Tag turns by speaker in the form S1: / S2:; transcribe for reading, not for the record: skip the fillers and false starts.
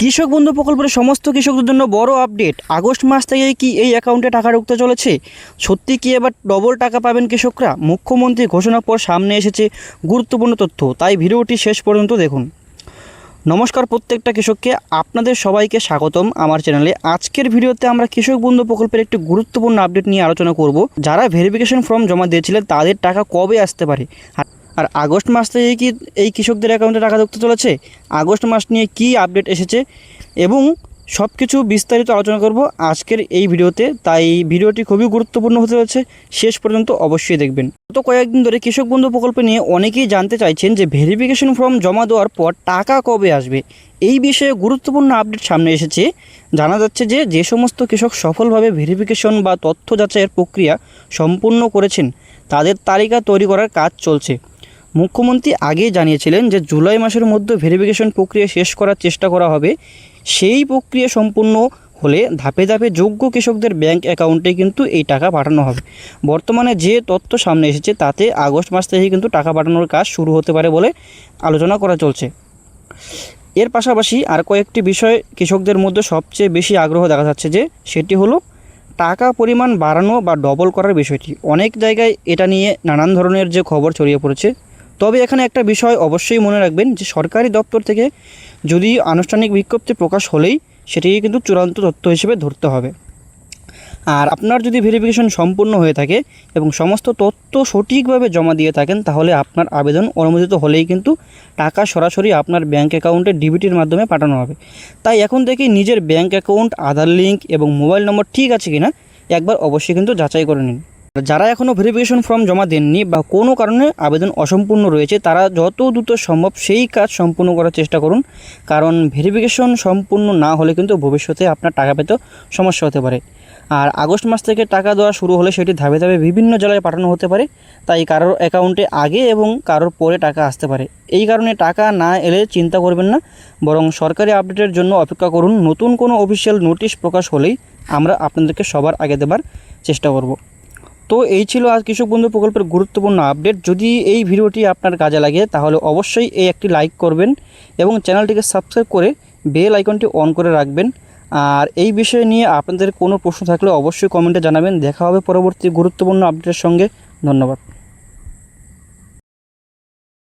S1: কৃষক বন্ধু প্রকল্পের সমস্ত কৃষকদের জন্য বড় আপডেট। আগস্ট মাস থেকে কি এই অ্যাকাউন্টে টাকা ঢুকতে চলেছে? সত্যি কি এবার ডবল টাকা পাবেন কৃষকরা? মুখ্যমন্ত্রী ঘোষণার পর সামনে এসেছে গুরুত্বপূর্ণ তথ্য, তাই ভিডিওটি শেষ পর্যন্ত দেখুন। নমস্কার প্রত্যেকটা কৃষককে, আপনাদের সবাইকে স্বাগতম আমার চ্যানেলে। আজকের ভিডিওতে আমরা কৃষক বন্ধু প্রকল্পের একটি গুরুত্বপূর্ণ আপডেট নিয়ে আলোচনা করব। যারা ভেরিফিকেশন ফর্ম জমা দিয়েছিলেন তাদের টাকা কবে আসতে পারে, আর আগস্ট মাস থেকে কি এই কৃষকদের অ্যাকাউন্টে টাকা ঢুকতে চলেছে? আগস্ট মাস নিয়ে কি আপডেট এসেছে এবং সব কিছু বিস্তারিত আলোচনা করব আজকের এই ভিডিওতে। তাই ভিডিওটি খুবই গুরুত্বপূর্ণ হতে চলেছে, শেষ পর্যন্ত অবশ্যই দেখবেন। গত কয়েকদিন ধরে কৃষক বন্ধু প্রকল্প নিয়ে অনেকেই জানতে চাইছেন যে ভেরিফিকেশন ফর্ম জমা দেওয়ার পর টাকা কবে আসবে। এই বিষয়ে গুরুত্বপূর্ণ আপডেট সামনে এসেছে। জানা যাচ্ছে যে সমস্ত কৃষক সফলভাবে ভেরিফিকেশন বা তথ্য যাচাইয়ের প্রক্রিয়া সম্পূর্ণ করেছেন তাদের তালিকা তৈরি করার কাজ চলছে। মুখ্যমন্ত্রী আগেই জানিয়েছিলেন যে জুলাই মাসের মধ্যে ভেরিফিকেশন প্রক্রিয়া শেষ করার চেষ্টা করা হবে। সেই প্রক্রিয়া সম্পূর্ণ হলে ধাপে ধাপে যোগ্য কৃষকদের ব্যাংক অ্যাকাউন্টে কিন্তু এই টাকা পাঠানো হবে। বর্তমানে যে তথ্য সামনে এসেছে তাতে আগস্ট মাস থেকে কিন্তু টাকা পাঠানোর কাজ শুরু হতে পারে বলে আলোচনা করা চলছে। এর পাশাপাশি আর কয়েকটি বিষয় কৃষকদের মধ্যে সবচেয়ে বেশি আগ্রহ দেখা যাচ্ছে, যে সেটি হলো টাকা পরিমাণ বাড়ানো বা ডবল করার বিষয়টি। অনেক জায়গায় এটা নিয়ে নানান ধরনের যে খবর ছড়িয়ে পড়েছে। তবে এখানে একটা বিষয় অবশ্যই মনে রাখবেন, যে সরকারি দপ্তর থেকে যদি আনুষ্ঠানিক বিজ্ঞপ্তি প্রকাশ হলেই সেটিকে কিন্তু চূড়ান্ত তথ্য হিসেবে ধরতে হবে। আর আপনার যদি ভেরিফিকেশন সম্পূর্ণ হয়ে থাকে এবং সমস্ত তথ্য সঠিকভাবে জমা দিয়ে থাকেন, তাহলে আপনার আবেদন অনুমোদিত হলেই কিন্তু টাকা সরাসরি আপনার ব্যাঙ্ক অ্যাকাউন্টে ডিবিটির মাধ্যমে পাঠানো হবে। তাই এখন থেকেই নিজের ব্যাঙ্ক অ্যাকাউন্ট, আধার লিঙ্ক এবং মোবাইল নম্বর ঠিক আছে কিনা একবার অবশ্যই কিন্তু যাচাই করে নিন। যারা এখনও ভেরিফিকেশন ফর্ম জমা দেননি বা কোনো কারণে আবেদন অসম্পূর্ণ রয়েছে, তারা যত দ্রুত সম্ভব সেই কাজ সম্পূর্ণ করার চেষ্টা করুন। কারণ ভেরিফিকেশন সম্পূর্ণ না হলে কিন্তু ভবিষ্যতে আপনার টাকা পেতে সমস্যা হতে পারে। আর আগস্ট মাস থেকে টাকা দেওয়া শুরু হলে সেটি ধাপে ধাপে বিভিন্ন জেলায় পাঠানো হতে পারে। তাই কারোর অ্যাকাউন্টে আগে এবং কারোর পরে টাকা আসতে পারে। এই কারণে টাকা না এলে চিন্তা করবেন না, বরং সরকারি আপডেটের জন্য অপেক্ষা করুন। নতুন কোনো অফিসিয়াল নোটিশ প্রকাশ হলেই আমরা আপনাদেরকে সবার আগে দেবার চেষ্টা করব। তো এই ছিল আজ কৃষক বন্ধু প্রকল্পের গুরুত্বপূর্ণ আপডেট। যদি এই ভিডিওটি আপনার কাজে লাগে তাহলে অবশ্যই এই একটি লাইক করবেন এবং চ্যানেলটিকে সাবস্ক্রাইব করে বেল আইকনটি অন করে রাখবেন। আর এই বিষয় নিয়ে আপনাদের কোনো প্রশ্ন থাকলে অবশ্যই কমেন্টে জানাবেন। দেখা হবে পরবর্তী গুরুত্বপূর্ণ আপডেটের সঙ্গে। ধন্যবাদ।